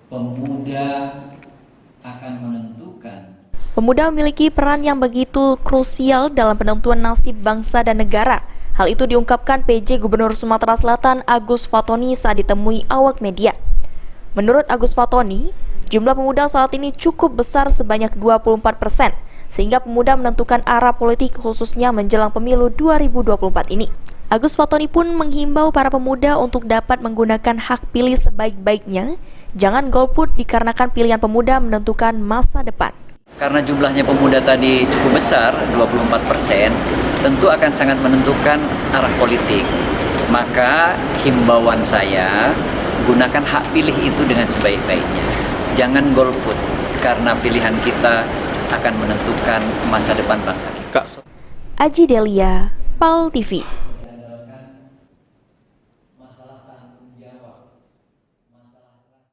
pemuda akan menentukan. Pemuda memiliki peran yang begitu krusial dalam penentuan nasib bangsa dan negara. Hal itu diungkapkan PJ Gubernur Sumatera Selatan Agus Fatoni saat ditemui awak media. Menurut Agus Fatoni, jumlah pemuda saat ini cukup besar sebanyak 24%, sehingga pemuda menentukan arah politik khususnya menjelang pemilu 2024 ini. Agus Fatoni pun menghimbau para pemuda untuk dapat menggunakan hak pilih sebaik-baiknya, jangan golput dikarenakan pilihan pemuda menentukan masa depan. Karena jumlahnya pemuda tadi cukup besar, 24%, tentu akan sangat menentukan arah politik. Maka himbauan saya, gunakan hak pilih itu dengan sebaik-baiknya. Jangan golput, karena pilihan kita akan menentukan masa depan bangsa kita. Aji Delia, PAL TV.